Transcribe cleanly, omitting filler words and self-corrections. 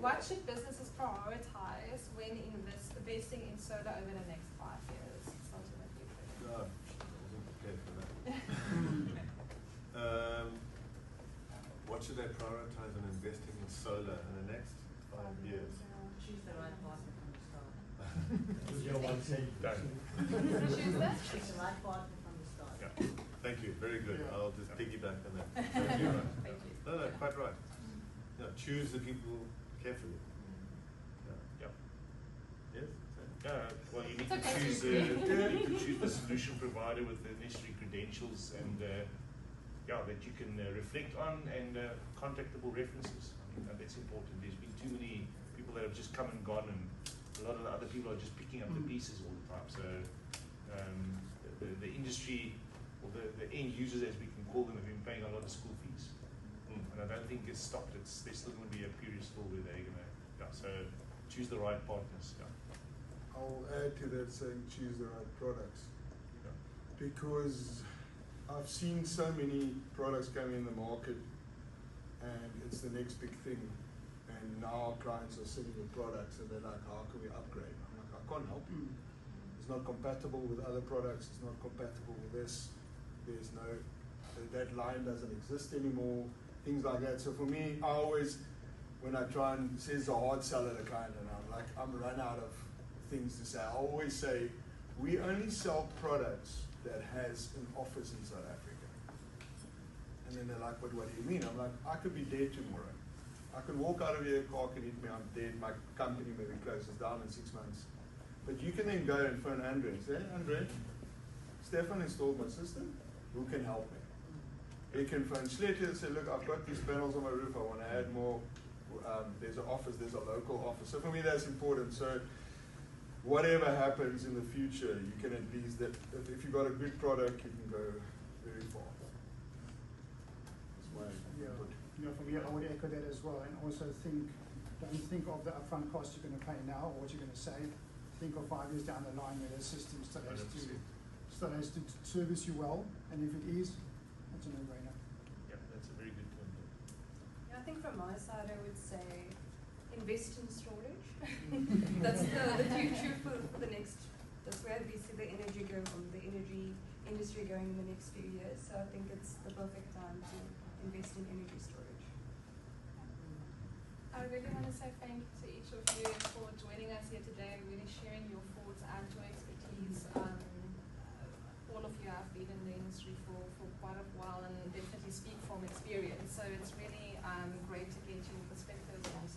what should businesses prioritize when investing in solar over the next 5 years? Starting with you, Fredrik. No, I wasn't prepared for that. What should they prioritize in investing in solar in the next 5 years? Choose the right partner from the start. Was your one thing? Choose that? Choose the right partner from the start. Yeah. Thank you. Very good. Yeah. I'll just piggyback on that. Thank you. Thank you. No, quite right. Yeah, choose the people carefully. Yeah. Yes? Well, you need It's to okay, choose the solution provider with the necessary credentials and that you can reflect on, and contactable references. I mean, that's important. There's been too many people that have just come and gone, and a lot of the other people are just picking up the pieces all the time. So the industry, or the end users, as we can call them, have been paying a lot of school fees. And I don't think it's stopped. There's still going to be a period still where they're going to, so choose the right partners. Yeah. I'll add to that saying choose the right products. Yeah. Because I've seen so many products coming in the market and it's the next big thing. And now our clients are sitting with products and they're like, how can we upgrade? I'm like, I can't help you. It's not compatible with other products. It's not compatible with this. There's no, that line doesn't exist anymore. Things like that. So for me, I always, when I try and says a hard sell at a client, and I'm run out of things to say. I always say, we only sell products that has an office in South Africa. And then they're like, but what do you mean? I'm like, I could be dead tomorrow. I can walk out of here, car can hit me, I'm dead, my company maybe closes down in 6 months. But you can then go and phone Andre and say, Andre, Stefan installed my system, who can help me? You can phone Sletje and say, look, I've got these panels on my roof, I want to add more. There's an office, there's a local office. So for me, that's important. So whatever happens in the future, you can at least, if you've got a good product, you can go very far. That's my input. For me, I would echo that as well, and also don't think of the upfront cost you're going to pay now or what you're going to save. Think of 5 years down the line where the system still has to service you well, and if it is, that's a no-brainer. Yeah, that's a very good point. Yeah, I think from my side, I would say invest in storage. That's the future for the next. That's where we see the energy industry going in the next few years. So I think it's the perfect time to invest in energy storage. I really want to say thank you to each of you for joining us here today, really sharing your thoughts and your expertise. All of you have been in the industry for quite a while and definitely speak from experience. So it's really great to get your perspectives on